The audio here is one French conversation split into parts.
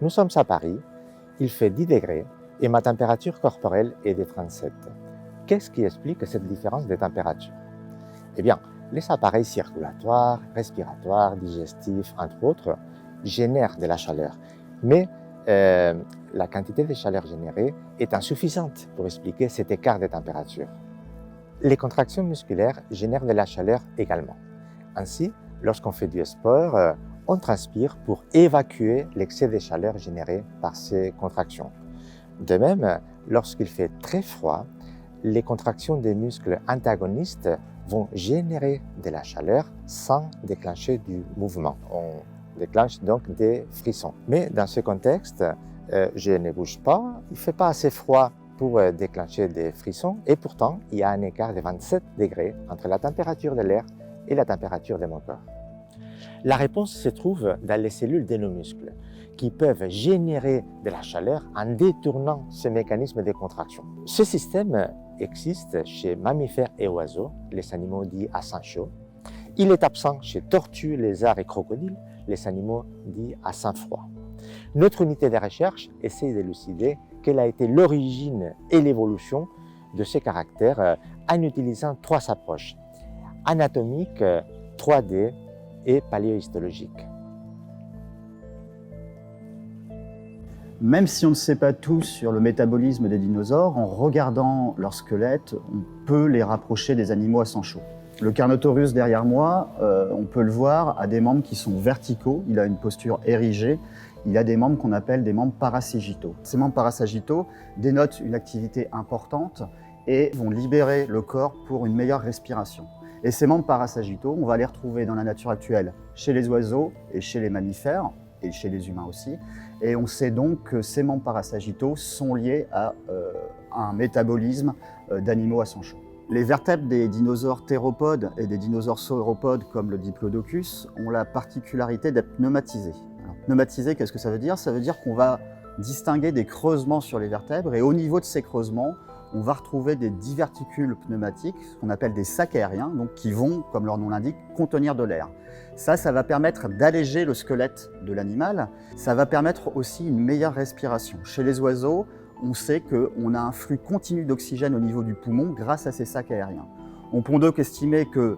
Nous sommes à Paris, il fait 10 degrés et ma température corporelle est de 37. Qu'est-ce qui explique cette différence de température? Eh bien, les appareils circulatoires, respiratoires, digestifs, entre autres, génèrent de la chaleur. Mais la quantité de chaleur générée est insuffisante pour expliquer cet écart de température. Les contractions musculaires génèrent de la chaleur également. Ainsi, lorsqu'on fait du sport, on transpire pour évacuer l'excès de chaleur généré par ces contractions. De même, lorsqu'il fait très froid, les contractions des muscles antagonistes vont générer de la chaleur sans déclencher du mouvement. On déclenche donc des frissons. Mais dans ce contexte, je ne bouge pas, il ne fait pas assez froid pour déclencher des frissons et pourtant il y a un écart de 27 degrés entre la température de l'air et la température de mon corps. La réponse se trouve dans les cellules de nos muscles qui peuvent générer de la chaleur en détournant ce mécanisme de contraction. Ce système existe chez mammifères et oiseaux, les animaux dits à sang chaud. Il est absent chez tortues, lézards et crocodiles, les animaux dits à sang froid. Notre unité de recherche essaie d'élucider quelle a été l'origine et l'évolution de ces caractères en utilisant 3 approches: anatomique, 3D et paléohistologique. Même si on ne sait pas tout sur le métabolisme des dinosaures, en regardant leur squelette, on peut les rapprocher des animaux à sang chaud. Le Carnotaurus derrière moi, on peut le voir, a des membres qui sont verticaux, il a une posture érigée, il a des membres qu'on appelle des membres parasagittaux. Ces membres parasagittaux dénotent une activité importante et vont libérer le corps pour une meilleure respiration. Et ces membres parasagittaux, on va les retrouver dans la nature actuelle chez les oiseaux et chez les mammifères, et chez les humains aussi. Et on sait donc que ces membres parasagittaux sont liés à un métabolisme d'animaux à sang chaud. Les vertèbres des dinosaures théropodes et des dinosaures sauropodes comme le Diplodocus ont la particularité d'être pneumatisés. Alors, pneumatisés, qu'est-ce que ça veut dire? Ça veut dire qu'on va distinguer des creusements sur les vertèbres et au niveau de ces creusements, on va retrouver des diverticules pneumatiques, ce qu'on appelle des sacs aériens, donc qui vont, comme leur nom l'indique, contenir de l'air. Ça va permettre d'alléger le squelette de l'animal. Ça va permettre aussi une meilleure respiration. Chez les oiseaux, on sait qu'on a un flux continu d'oxygène au niveau du poumon grâce à ces sacs aériens. On peut donc estimer que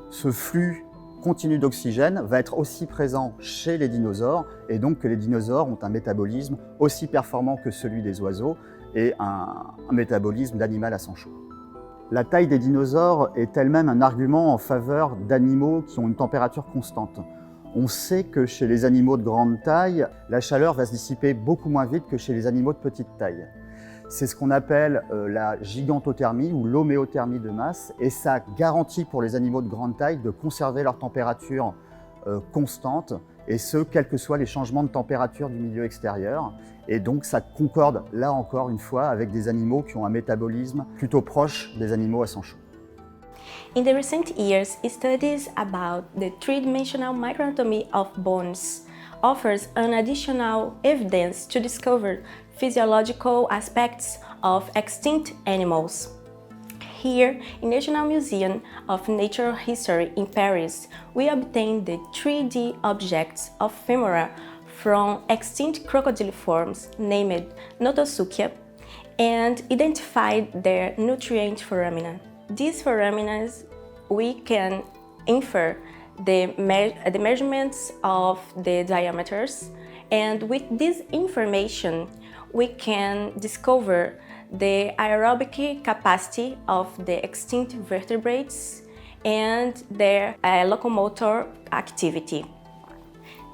ce flux continu d'oxygène va être aussi présent chez les dinosaures et donc que les dinosaures ont un métabolisme aussi performant que celui des oiseaux et un métabolisme d'animal à sang chaud. La taille des dinosaures est elle-même un argument en faveur d'animaux qui ont une température constante. On sait que chez les animaux de grande taille, la chaleur va se dissiper beaucoup moins vite que chez les animaux de petite taille. C'est ce qu'on appelle la gigantothermie ou l'homéothermie de masse et ça garantit pour les animaux de grande taille de conserver leur température constante et ce, quels que soient les changements de température du milieu extérieur. Et donc ça concorde là encore une fois avec des animaux qui ont un métabolisme plutôt proche des animaux à sang chaud. In the recent years, studies about the three-dimensional microanatomy of bones offers an additional evidence to discover physiological aspects of extinct animals. Here, in National Museum of Natural History in Paris, we obtained the 3D objects of femora from extinct crocodiliforms named Notosuchia and identified their nutrient foramina. These foramina, we can infer the measurements of the diameters, and with this information we can discover the aerobic capacity of the extinct vertebrates and their locomotor activity.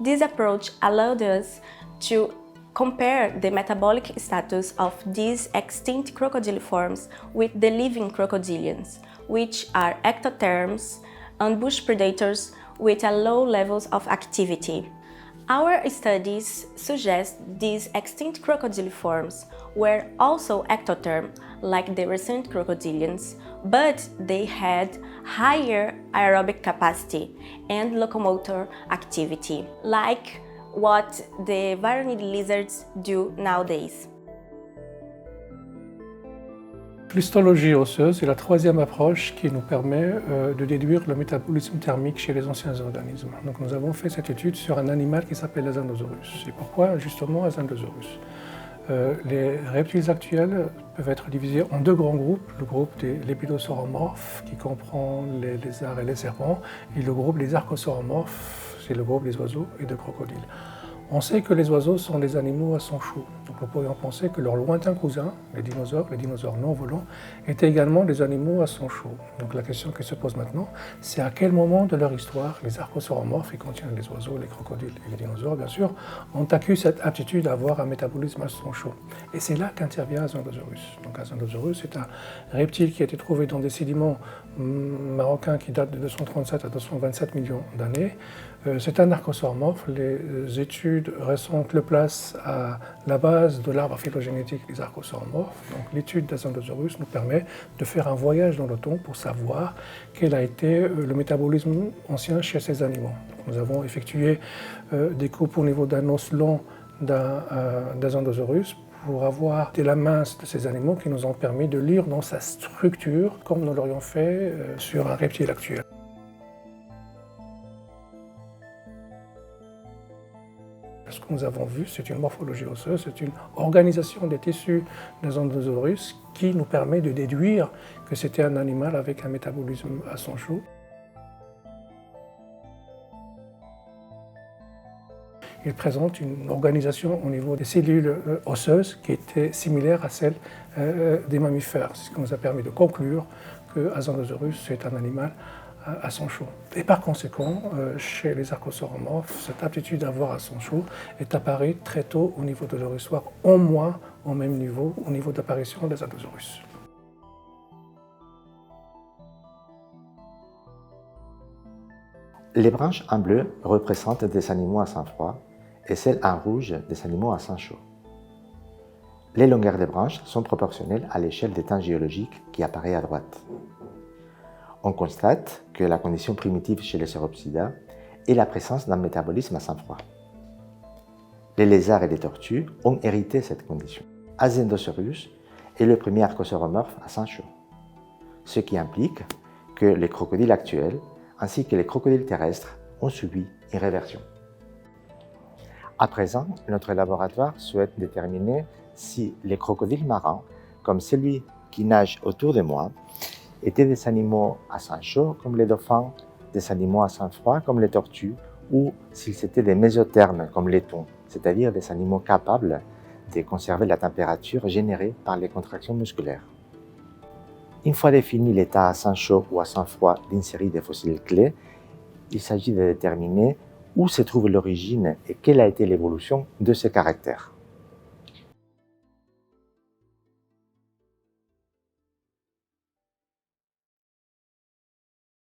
This approach allowed us to compare the metabolic status of these extinct crocodiliforms with the living crocodilians, which are ectotherms and bush predators with a low levels of activity. Our studies suggest these extinct crocodiliforms were also ectotherm, like the recent crocodilians, but they had higher aerobic capacity and locomotor activity, like what the varanid lizards do nowadays. L'histologie osseuse est la troisième approche qui nous permet de déduire le métabolisme thermique chez les anciens organismes. Donc nous avons fait cette étude sur un animal qui s'appelle l'Azandosaurus. Et pourquoi justement Azandosaurus? Les reptiles actuels peuvent être divisés en deux grands groupes, le groupe des lépidosauromorphes qui comprend les lézards et les serpents, et le groupe des archosauromorphes, c'est le groupe des oiseaux et des crocodiles. On sait que les oiseaux sont des animaux à sang chaud, donc nous pourrions penser que leurs lointains cousins, les dinosaures non volants, étaient également des animaux à sang chaud. Donc la question qui se pose maintenant, c'est à quel moment de leur histoire les archosauromorphes, qui contiennent les oiseaux, les crocodiles et les dinosaures bien sûr, ont acquis cette aptitude à avoir un métabolisme à sang chaud. Et c'est là qu'intervient Azandosaurus. Donc Azandosaurus est un reptile qui a été trouvé dans des sédiments marocains qui datent de 237 à 227 millions d'années. C'est un archosauromorphe. Les études récentes le placent à la base de l'arbre phylogénétique des archosauromorphes. Donc l'étude d'Azandosaurus nous permet de faire un voyage dans le temps pour savoir quel a été le métabolisme ancien chez ces animaux. Donc, nous avons effectué des coupes au niveau d'un os long d'Azandosaurus pour avoir des minces de ces animaux qui nous ont permis de lire dans sa structure comme nous l'aurions fait sur un reptile actuel. Ce que nous avons vu, c'est une morphologie osseuse, c'est une organisation des tissus d'Azandosaurus qui nous permet de déduire que c'était un animal avec un métabolisme à sang chaud. Il présente une organisation au niveau des cellules osseuses qui était similaire à celle des mammifères. C'est ce qui nous a permis de conclure que Azandosaurus est un animal à sang chaud. Et par conséquent, chez les archosauromorphes, cette aptitude à avoir à sang chaud est apparue très tôt au niveau de leur histoire, au moins au même niveau, au niveau d'apparition des Azandosaurus. Les branches en bleu représentent des animaux à sang froid et celles en rouge des animaux à sang chaud. Les longueurs des branches sont proportionnelles à l'échelle des temps géologiques qui apparaît à droite. On constate que la condition primitive chez les Sauropsida est la présence d'un métabolisme à sang froid. Les lézards et les tortues ont hérité cette condition. Azandosaurus est le premier archosauromorphe à sang chaud, ce qui implique que les crocodiles actuels ainsi que les crocodiles terrestres ont subi une réversion. À présent, notre laboratoire souhaite déterminer si les crocodiles marins, comme celui qui nage autour de moi, étaient des animaux à sang chaud comme les dauphins, des animaux à sang froid comme les tortues, ou s'ils étaient des mésothermes comme les thons, c'est-à-dire des animaux capables de conserver la température générée par les contractions musculaires. Une fois défini l'état à sang chaud ou à sang froid d'une série de fossiles clés, il s'agit de déterminer où se trouve l'origine et quelle a été l'évolution de ces caractères.